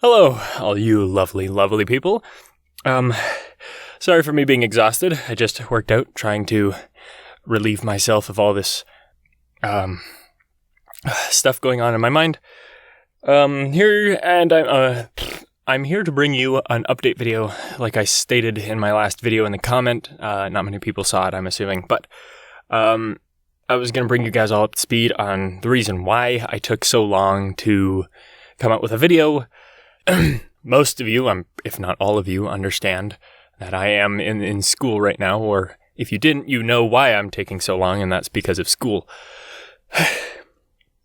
Hello, all you lovely, lovely people. Sorry for me being exhausted. I just worked out trying to relieve myself of all this, stuff going on in my mind. I'm here to bring you an update video, like I stated in my last video in the comment. Not many people saw it, I'm assuming, but, I was going to bring you guys all up to speed on the reason why I took so long to come out with a video. Most of you, if not all of you, understand that I am in school right now, or if you didn't, you know why I'm taking so long, and that's because of school.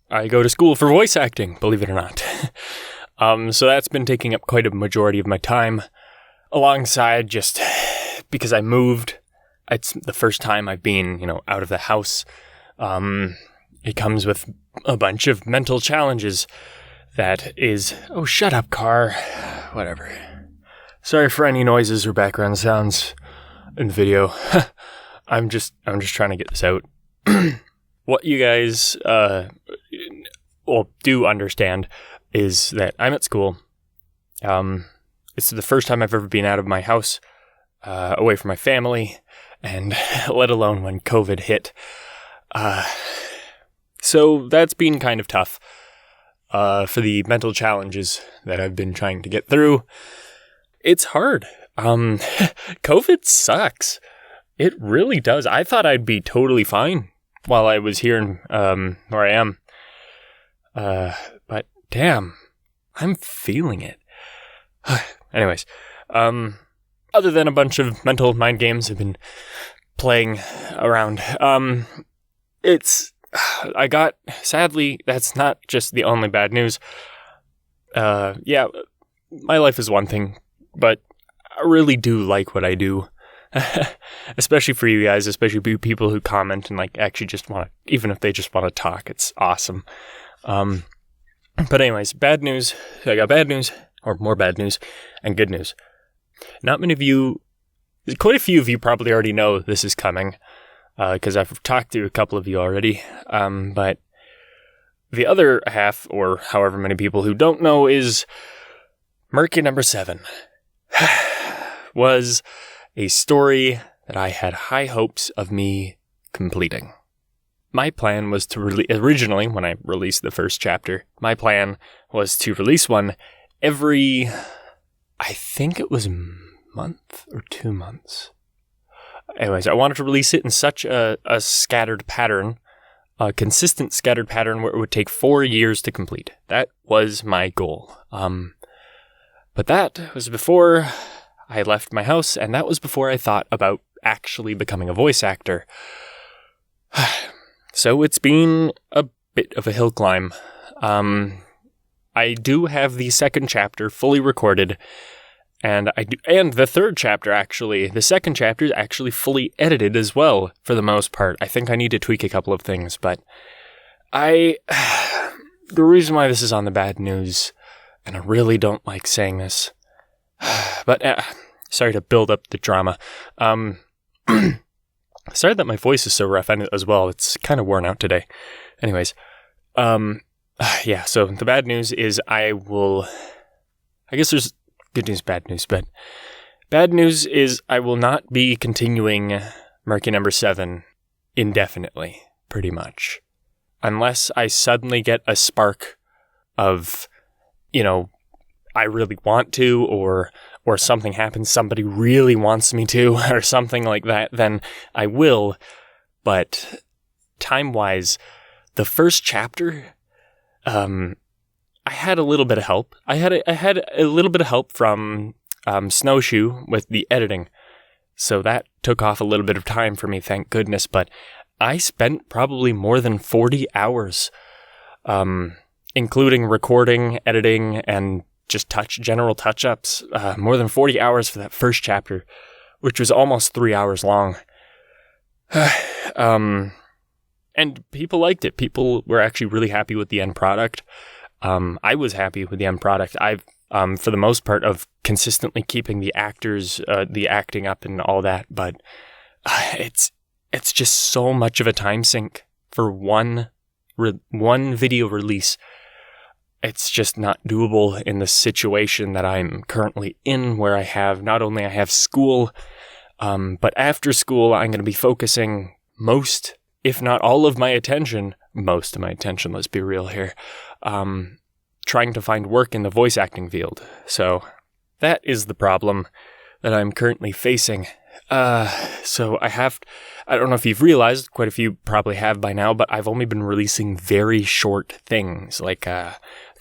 I go to school for voice acting, believe it or not. So that's been taking up quite a majority of my time, alongside just because I moved. It's the first time I've been, out of the house. It comes with a bunch of mental challenges. That is... Oh, shut up, car. Whatever. Sorry for any noises or background sounds in the video. I'm just trying to get this out. What you guys do understand is that I'm at school. It's the first time I've ever been out of my house, away from my family, and let alone when COVID hit. So that's been kind of tough. For the mental challenges that I've been trying to get through. It's hard. COVID sucks. It really does. I thought I'd be totally fine while I was here in, where I am. But damn, I'm feeling it. Anyways, other than a bunch of mental mind games I've been playing around, sadly, that's not just the only bad news. My life is one thing, but I really do like what I do. Especially for you guys, especially people who comment and actually just want to, even if they just want to talk, it's awesome. But anyways, bad news. I got bad news, or more bad news, and good news. Not many of you, quite a few of you probably already know this is coming. Because I've talked to a couple of you already, but the other half, or however many people who don't know, is Murky Number 7 was a story that I had high hopes of me completing. My plan was to originally, when I released the first chapter, my plan was to release one every, I think it was a month or 2 months. Anyways, I wanted to release it in such a scattered pattern, a consistent scattered pattern where it would take 4 years to complete. That was my goal. But that was before I left my house, and that was before I thought about actually becoming a voice actor. So it's been a bit of a hill climb. I do have the second chapter fully recorded. And the third chapter, actually, the second chapter is actually fully edited as well, for the most part. I think I need to tweak a couple of things, but the reason why this is on the bad news, and I really don't like saying this, but sorry to build up the drama. Sorry that my voice is so rough as well. It's kind of worn out today. Anyways, so the bad news is I guess there's good news, bad news, but bad news is I will not be continuing Murky Number 7 indefinitely, pretty much. Unless I suddenly get a spark of, I really want to, or something happens, somebody really wants me to, or something like that, then I will. But time-wise, the first chapter, I had a little bit of help. I had a little bit of help from Snowshoe with the editing, so that took off a little bit of time for me, thank goodness. But I spent probably more than 40 hours, including recording, editing, and just general touch-ups. More than 40 hours for that first chapter, which was almost 3 hours long. And people liked it. People were actually really happy with the end product. I was happy with the end product. I've, for the most part, of consistently keeping the actors, the acting up and all that, but it's just so much of a time sink for one video release. it's just not doable in the situation that I'm currently in, where not only I have school, but after school, I'm going to be focusing most, if not all of my attention, let's be real here, trying to find work in the voice acting field. So that is the problem that I'm currently facing. So I don't know if you've realized, quite a few probably have by now, but I've only been releasing very short things, like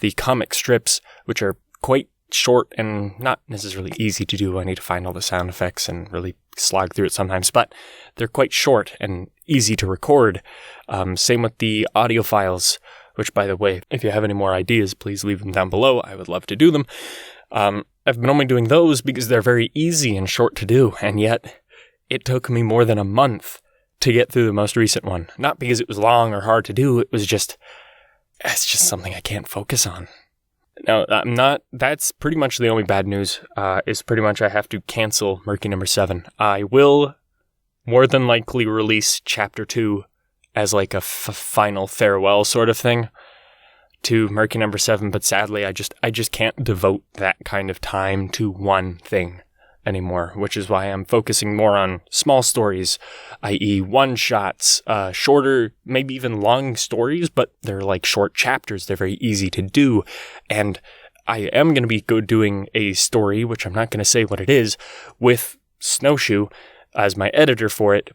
the comic strips, which are quite short and not necessarily easy to do. I need to find all the sound effects and really slog through it sometimes, but they're quite short and easy to record. Same with the audio files, which, by the way, if you have any more ideas, please leave them down below. I would love to do them. I've been only doing those because they're very easy and short to do, and yet it took me more than a month to get through the most recent one. Not because it was long or hard to do, it's just something I can't focus on. Now, that's pretty much the only bad news, is pretty much I have to cancel Murky Number 7. I will more than likely release Chapter 2 as like a final farewell sort of thing to Murky Number 7, but sadly I just can't devote that kind of time to one thing anymore, which is why I'm focusing more on small stories, i.e. one-shots, shorter, maybe even long stories, but they're like short chapters. They're very easy to do, and I am going to be doing a story, which I'm not going to say what it is, with Snowshoe as my editor for it,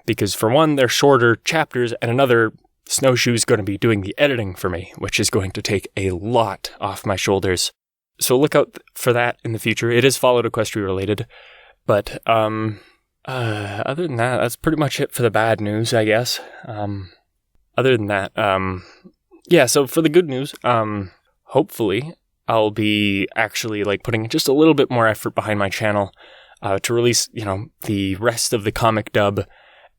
because for one, they're shorter chapters, and another, Snowshoe's going to be doing the editing for me, which is going to take a lot off my shoulders. So look out for that in the future. It is Fallout Equestria related, but other than that, that's pretty much it for the bad news, I guess. Other than that, yeah. So for the good news, hopefully I'll be actually like putting just a little bit more effort behind my channel to release, the rest of the comic dub.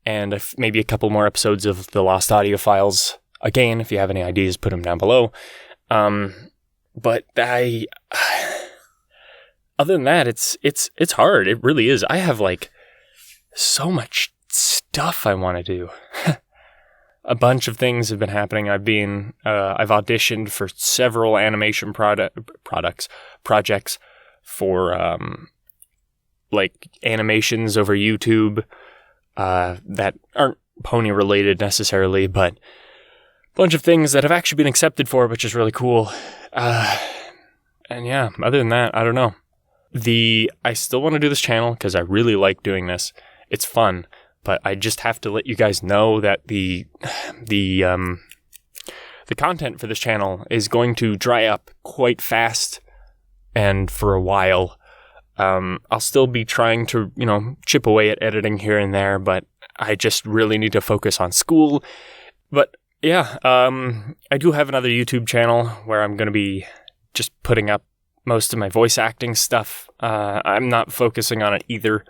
And maybe a couple more episodes of the Lost Audio Files. Again, if you have any ideas, put them down below. But other than that, it's hard. It really is. I have like so much stuff I want to do. A bunch of things have been happening. I've auditioned for several animation projects for like animations over YouTube. That aren't pony related necessarily, but a bunch of things that have actually been accepted for, which is really cool. And yeah, other than that, I don't know. I still want to do this channel because I really like doing this. It's fun, but I just have to let you guys know that the content for this channel is going to dry up quite fast and for a while. I'll still be trying to, chip away at editing here and there, but I just really need to focus on school. But yeah, I do have another YouTube channel where I'm going to be just putting up most of my voice acting stuff. I'm not focusing on it either.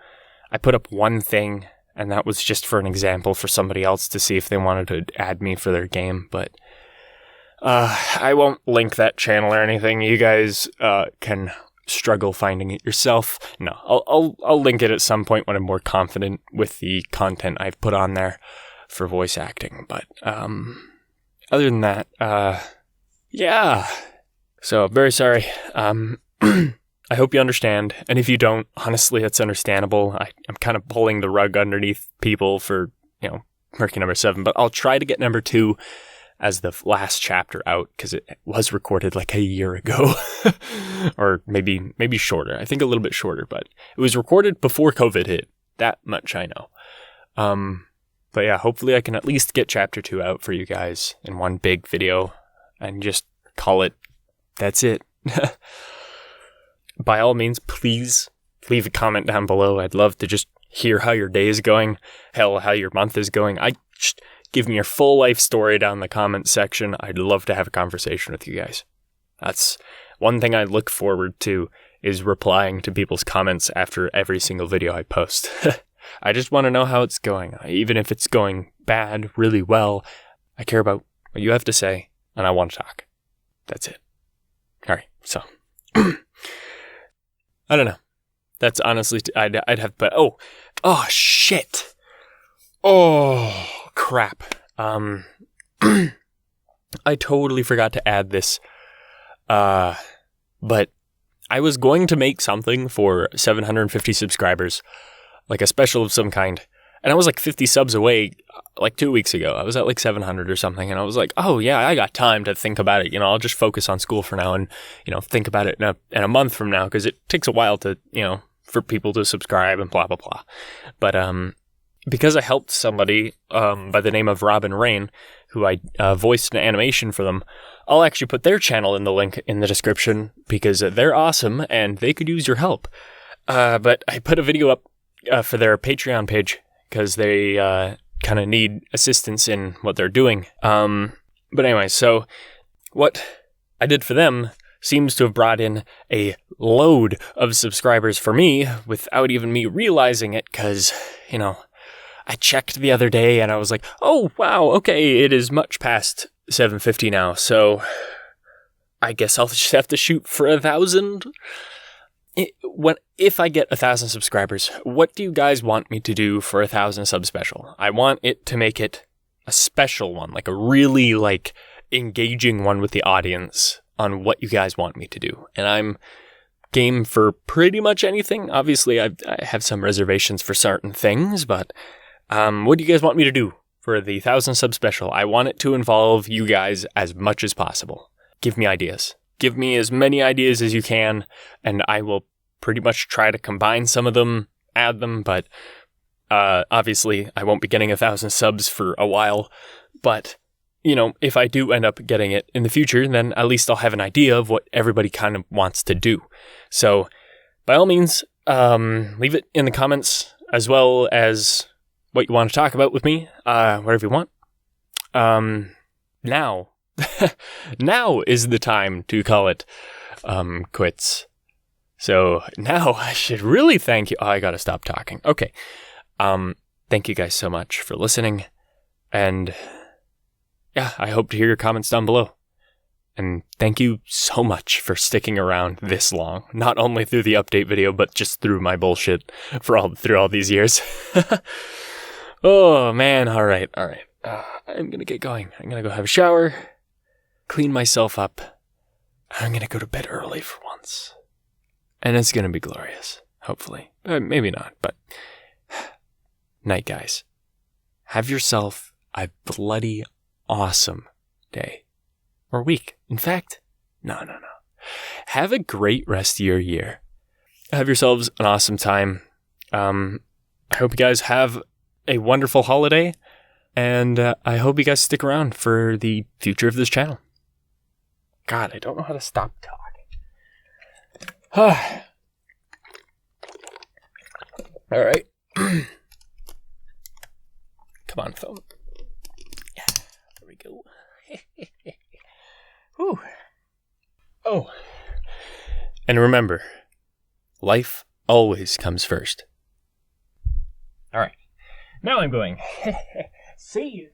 I put up one thing, and that was just for an example for somebody else to see if they wanted to add me for their game, but I won't link that channel or anything. You guys can struggle finding it yourself. No, I'll link it at some point when I'm more confident with the content I've put on there for voice acting. But other than that, yeah. So very sorry. I hope you understand, and if you don't, honestly, that's understandable. I'm kind of pulling the rug underneath people for Murky Number 7, but I'll try to get Number 2 as the last chapter out, because it was recorded like a year ago. Or maybe shorter. I think a little bit shorter, but it was recorded before COVID hit. That much I know. But yeah, hopefully I can at least get Chapter 2 out for you guys in one big video and just call it, that's it. By all means, please leave a comment down below. I'd love to just hear how your day is going, hell, how your month is going. Give me your full life story down in the comment section. I'd love to have a conversation with you guys. That's one thing I look forward to, is replying to people's comments after every single video I post. I just want to know how it's going. Even if it's going bad, really well, I care about what you have to say, and I want to talk. That's it. All right, so I don't know. That's honestly, I'd have, but oh shit. Oh crap. I totally forgot to add this. But I was going to make something for 750 subscribers, like a special of some kind. And I was like 50 subs away like 2 weeks ago. I was at like 700 or something. And I was like, oh yeah, I got time to think about it. I'll just focus on school for now and, think about it in a month from now, because it takes a while to, for people to subscribe and blah, blah, blah. But, because I helped somebody, by the name of RobinRain, who I voiced an animation for them, I'll actually put their channel in the link in the description because they're awesome and they could use your help. But I put a video up for their Patreon page because they kind of need assistance in what they're doing. But anyway, so what I did for them seems to have brought in a load of subscribers for me without even me realizing it because, I checked the other day and I was like, oh, wow, okay, it is much past 750 now, so I guess I'll just have to shoot for 1,000. If I get 1,000 subscribers, what do you guys want me to do for 1,000 sub special? I want it to make it a special one, like a really engaging one with the audience on what you guys want me to do. And I'm game for pretty much anything. Obviously, I have some reservations for certain things, but what do you guys want me to do for the 1,000 sub special? I want it to involve you guys as much as possible. Give me ideas. Give me as many ideas as you can, and I will pretty much try to combine some of them, add them, but obviously I won't be getting 1,000 subs for a while, but if I do end up getting it in the future, then at least I'll have an idea of what everybody kind of wants to do. So by all means, leave it in the comments as well as what you want to talk about with me, whatever you want. Now is the time to call it quits. So now I should really thank you. Oh, I gotta stop talking. Okay. Thank you guys so much for listening. And yeah, I hope to hear your comments down below. And thank you so much for sticking around this long. Not only through the update video, but just through my bullshit through all these years. Oh, man. All right. I'm going to get going. I'm going to go have a shower, clean myself up. I'm going to go to bed early for once. And it's going to be glorious, hopefully. Maybe not, but night, guys. Have yourself a bloody awesome day. Or week. In fact, no. Have a great rest of your year. Have yourselves an awesome time. I hope you guys have a wonderful holiday, and I hope you guys stick around for the future of this channel. God, I don't know how to stop talking. All right. Come on, phone. Yeah, there we go. Whew. Oh. And remember, life always comes first. All right. Now I'm going. See you.